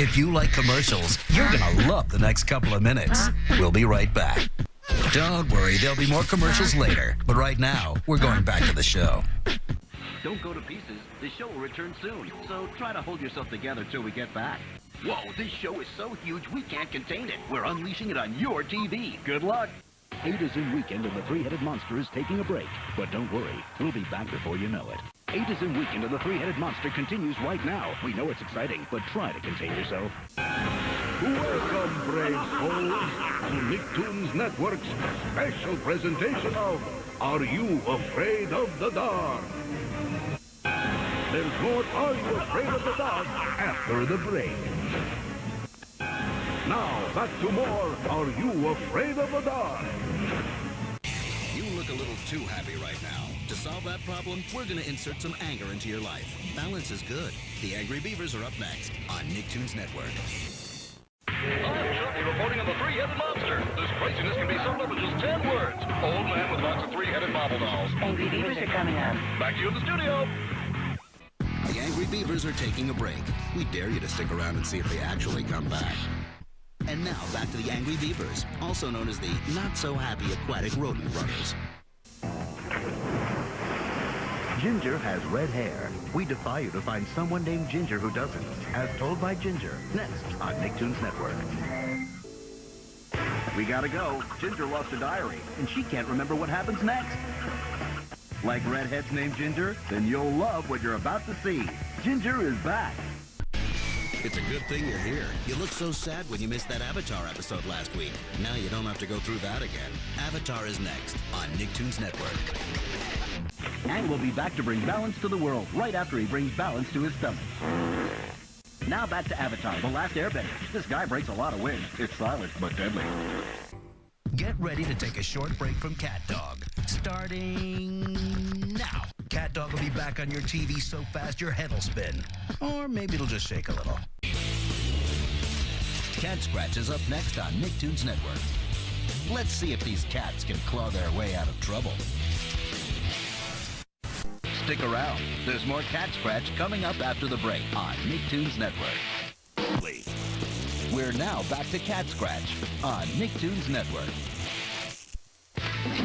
If you like commercials, you're gonna love the next couple of minutes. We'll be right back. Don't worry, there'll be more commercials later. But right now, we're going back to the show. Don't go to pieces. The show will return soon, so try to hold yourself together till we get back. Whoa, this show is so huge we can't contain it. We're unleashing it on your TV. Good luck. A-ZIM Weekend and the Three-Headed Monster is taking a break. But don't worry, we'll be back before you know it. A-ZIM Weekend and the Three-Headed Monster continues right now. We know it's exciting, but try to contain yourself. Welcome, brave souls, to Nicktoons Network's special presentation of Are You Afraid of the Dark? There's more Are You Afraid of the Dark after the break. Now, back to more Are You Afraid of the Dark? You look a little too happy right now. To solve that problem, we're going to insert some anger into your life. Balance is good. The Angry Beavers are up next on Nicktoons Network. I'm Chucky reporting on the three-headed monster. This craziness can be summed up in just 10 words. Old man with lots of three-headed marble dolls. Angry Beavers are coming up. Back to you in the studio. The Angry Beavers are taking a break. We dare you to stick around and see if they actually come back. And now back to the Angry Beavers, also known as the not-so-happy aquatic rodent runners. Ginger has red hair. We defy you to find someone named Ginger who doesn't. As told by Ginger, next on Nicktoons Network. We gotta go. Ginger lost a diary, and she can't remember what happens next. Like redheads named Ginger? Then you'll love what you're about to see. Ginger is back. It's a good thing you're here. You looked so sad when you missed that Avatar episode last week. Now you don't have to go through that again. Avatar is next on Nicktoons Network. And we'll be back to bring balance to the world right after he brings balance to his stomach. Now back to Avatar, the last airbender. This guy breaks a lot of wind. It's silent, but deadly. Get ready to take a short break from CATDOG. Starting now. CATDOG will be back on your TV so fast your head will spin. Or maybe it'll just shake a little. Catscratch is up next on Nicktoons Network. Let's see if these cats can claw their way out of trouble. Stick around. There's more Catscratch coming up after the break on Nicktoons Network. We're now back to Catscratch on Nicktoons Network.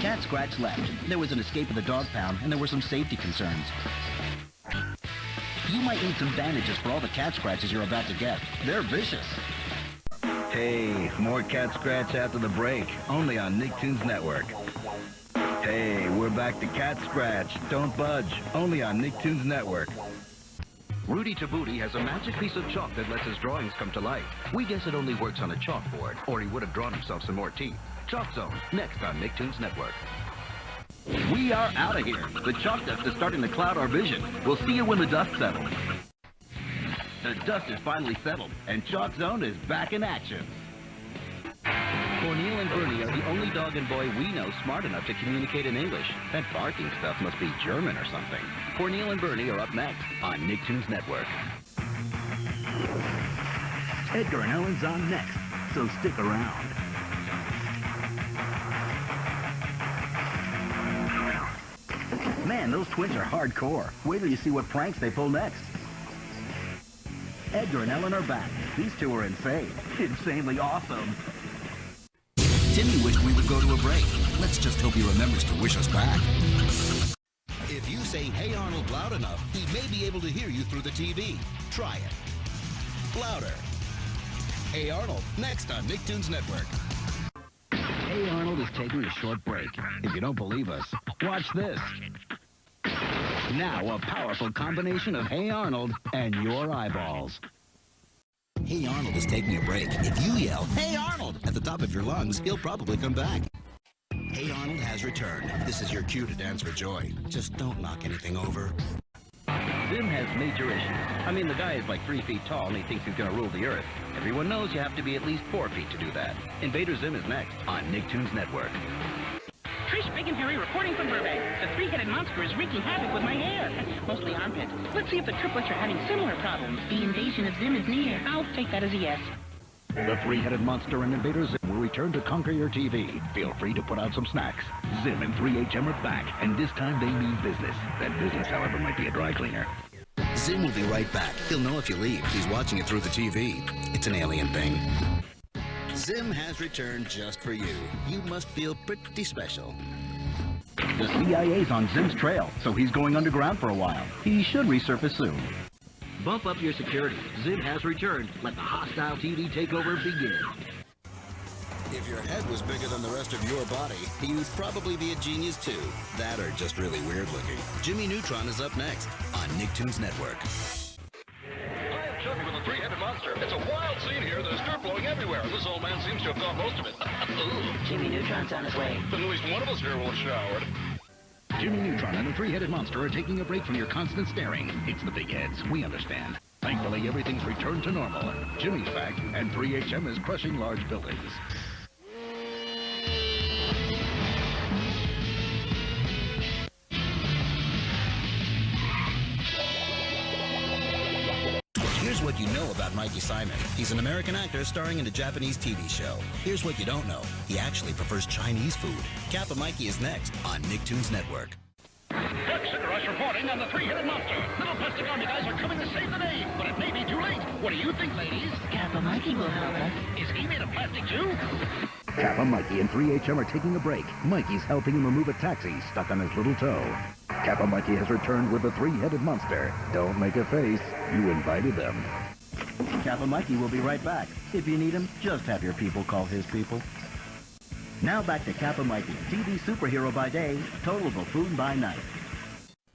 Catscratch left. There was an escape of the dog pound, and there were some safety concerns. You might need some bandages for all the cat scratches you're about to get. They're vicious. Hey, more Catscratch after the break, only on Nicktoons Network. Hey, we're back to Catscratch. Don't budge, only on Nicktoons Network. Rudy Tabooty has a magic piece of chalk that lets his drawings come to life. We guess it only works on a chalkboard, or he would have drawn himself some more teeth. ChalkZone, next on Nicktoons Network. We are out of here. The chalk dust is starting to cloud our vision. We'll see you when the dust settles. The dust is finally settled, and ChalkZone is back in action. Corneil and Bernie are the only dog and boy we know smart enough to communicate in English. That barking stuff must be German or something. Corneil and Bernie are up next on Nicktoons Network. Edgar and Ellen's on next, so stick around. Man, those twins are hardcore. Wait till you see what pranks they pull next. Edgar and Ellen are back. These two are insane. Insanely awesome. Timmy wished we would go to a break. Let's just hope he remembers to wish us back. If you say, "Hey Arnold," loud enough, he may be able to hear you through the TV. Try it. Louder. Hey Arnold, next on Nicktoons Network. Hey Arnold is taking a short break. If you don't believe us, watch this. Now a powerful combination of Hey Arnold and your eyeballs. Hey Arnold is taking a break. If you yell, "Hey Arnold," at the top of your lungs, he'll probably come back. Hey Arnold has returned. This is your cue to dance for joy. Just don't knock anything over. Zim has major issues. I mean, the guy is like 3 feet tall and he thinks he's going to rule the earth. Everyone knows you have to be at least 4 feet to do that. Invader Zim is next on Nicktoons Network. Trish, Big and Harry reporting from Burbank. The three-headed monster is wreaking havoc with my hair. Mostly armpits. Let's see if the triplets are having similar problems. The invasion of Zim is near. I'll take that as a yes. The three-headed monster and Invader Zim will return to conquer your TV. Feel free to put out some snacks. Zim and 3HM are back, and this time they mean business. That business, however, might be a dry cleaner. Zim will be right back. He'll know if you leave. He's watching it through the TV. It's an alien thing. Zim has returned just for you. You must feel pretty special. The CIA's on Zim's trail, so he's going underground for a while. He should resurface soon. Bump up your security. Zim has returned. Let the hostile TV takeover begin. If your head was bigger than the rest of your body, you'd probably be a genius too. That or just really weird looking. Jimmy Neutron is up next on Nicktoons Network. I am Chubby with a three-headed monster. It's a wild scene here. There's dirt blowing everywhere. This old man seems to have got most of it. Jimmy Neutron's on his way. Then at least one of us here will have showered. Jimmy Neutron and the three-headed monster are taking a break from your constant staring. It's the big heads. We understand. Thankfully, everything's returned to normal. Jimmy's back, and 3HM is crushing large buildings. Here's what you know about Mikey Simon. He's an American actor starring in a Japanese TV show. Here's what you don't know. He actually prefers Chinese food. Kappa Mikey is next on Nicktoons Network. Catscratch reporting on the three-headed monster. Little plastic army guys are coming to save the day, but it may be too late. What do you think, ladies? Kappa Mikey will help us. Is he made of plastic too? Kappa Mikey and 3HM are taking a break. Mikey's helping him remove a taxi stuck on his little toe. Kappa Mikey has returned with the three-headed monster. Don't make a face. You invited them. Kappa Mikey will be right back. If you need him, just have your people call his people. Now back to Kappa Mikey, TV superhero by day, total buffoon by night.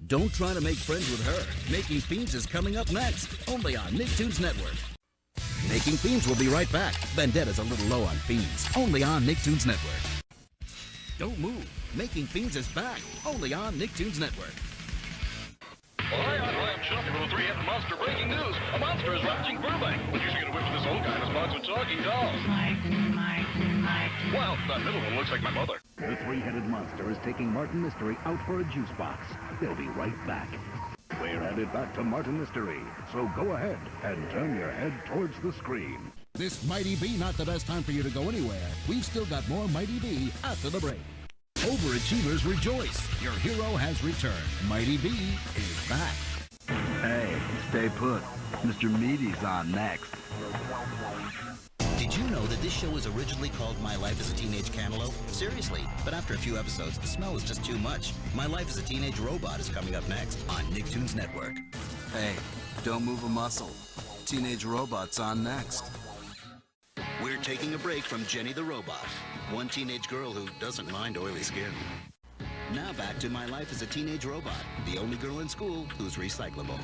Don't try to make friends with her. Making Fiends is coming up next, only on Nicktoons Network. Making Fiends will be right back. Vendetta's a little low on Fiends, only on Nicktoons Network. Don't move. Making Fiends is back, only on Nicktoons Network. Hi, I'm Chubby with a three-headed monster. Breaking news. A monster is ravaging Burbank. We usually get a whiff of this old guy in his box with talking dolls. Martin. Well, that middle one looks like my mother. The three-headed monster is taking Martin Mystery out for a juice box. They'll be right back. We're headed back to Martin Mystery, so go ahead and turn your head towards the screen. This might be not the best time for you to go anywhere. We've still got more Mighty B after the break. Overachievers rejoice. Your hero has returned. Mighty B is back. Hey, stay put. Mr. Meaty's on next. Did you know that this show was originally called My Life as a Teenage Cantaloupe? Seriously, but after a few episodes, the smell was just too much. My Life as a Teenage Robot is coming up next on Nicktoons Network. Hey, don't move a muscle. Teenage Robot's on next. We're taking a break from Jenny the Robot, one teenage girl who doesn't mind oily skin. Now back to My Life as a Teenage Robot, the only girl in school who's recyclable.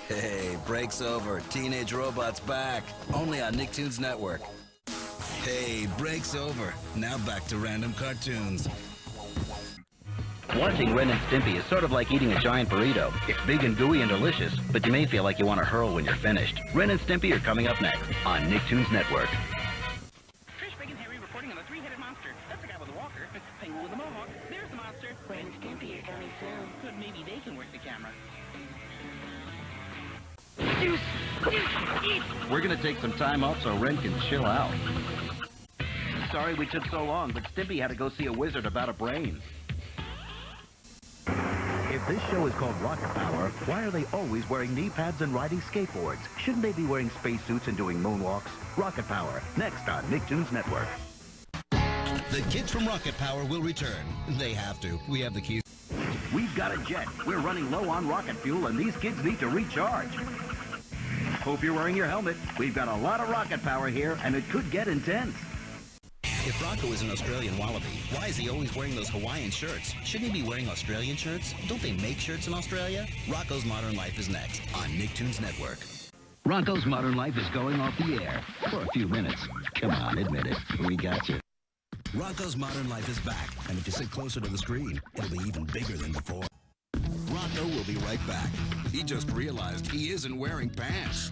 Hey, break's over. Teenage Robot's back. Only on Nicktoons Network. Hey, break's over. Now back to random cartoons. Watching Ren and Stimpy is sort of like eating a giant burrito. It's big and gooey and delicious, but you may feel like you want to hurl when you're finished. Ren and Stimpy are coming up next on Nicktoons Network. Trish, Big and Harry reporting on the three-headed monster. That's the guy with the walker. Penguin with the mohawk. There's the monster. Ren and Stimpy are coming soon. Good, maybe they can work the camera. We're going to take some time off so Ren can chill out. Sorry we took so long, but Stimpy had to go see a wizard about a brain. If this show is called Rocket Power, why are they always wearing knee pads and riding skateboards? Shouldn't they be wearing spacesuits and doing moonwalks? Rocket Power, next on Nicktoons Network. The kids from Rocket Power will return. They have to. We have the keys. We've got a jet. We're running low on rocket fuel, and these kids need to recharge. Hope you're wearing your helmet. We've got a lot of rocket power here, and it could get intense. If Rocko is an Australian wallaby, why is he always wearing those Hawaiian shirts? Shouldn't he be wearing Australian shirts? Don't they make shirts in Australia? Rocko's Modern Life is next on Nicktoons Network. Rocko's Modern Life is going off the air for a few minutes. Come on, admit it. We got you. Rocko's Modern Life is back, and if you sit closer to the screen, it'll be even bigger than before. Rocko will be right back. He just realized he isn't wearing pants.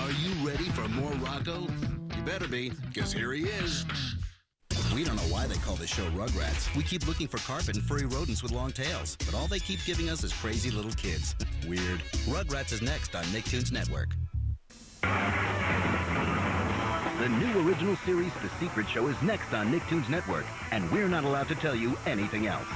Are you ready for more Rocko? You better be, because here he is. We don't know why they call this show Rugrats. We keep looking for carpet and furry rodents with long tails, but all they keep giving us is crazy little kids. Weird. Rugrats is next on Nicktoons Network. The new original series, The Secret Show, is next on Nicktoons Network, and we're not allowed to tell you anything else.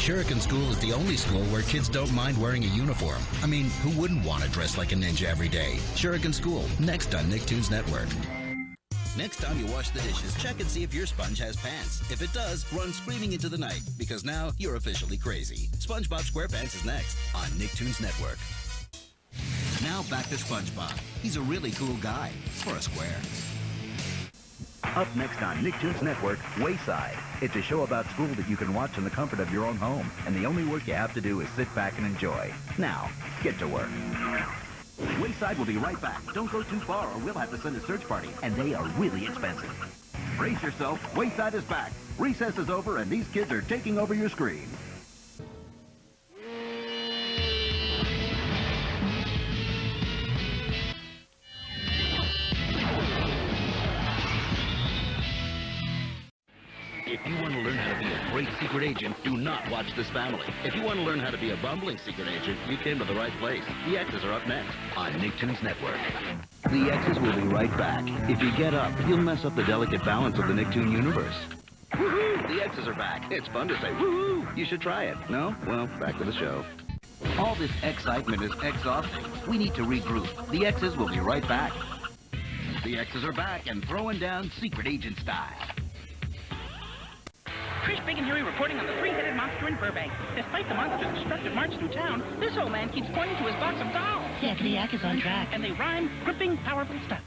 Shuriken School is the only school where kids don't mind wearing a uniform. I mean, who wouldn't want to dress like a ninja every day? Shuriken School, next on Nicktoons Network. Next time you wash the dishes, check and see if your sponge has pants. If it does, run screaming into the night, because now you're officially crazy. SpongeBob SquarePants is next on Nicktoons Network. Now back to SpongeBob. He's a really cool guy, for a square. Up next on Nicktoons Network, Wayside. It's a show about school that you can watch in the comfort of your own home, and the only work you have to do is sit back and enjoy. Now, get to work. Wayside will be right back. Don't go too far or we'll have to send a search party. And they are really expensive. Brace yourself. Wayside is back. Recess is over and these kids are taking over your screen. If you want to learn how to be a great secret agent, do not watch this family. If you want to learn how to be a bumbling secret agent, you came to the right place. The X's are up next on Nicktoons Network. The X's will be right back. If you get up, you'll mess up the delicate balance of the Nicktoon universe. Woohoo! The X's are back. It's fun to say woohoo! You should try it. No? Well, back to the show. All this excitement is exhausting. We need to regroup. The X's will be right back. The X's are back and throwing down secret agent style. Trish, Big and Harry reporting on the three-headed monster in Burbank. Despite the monster's destructive march through town, this old man keeps pointing to his box of dolls. Yeah, the act is on track. And they rhyme gripping, powerful stuff.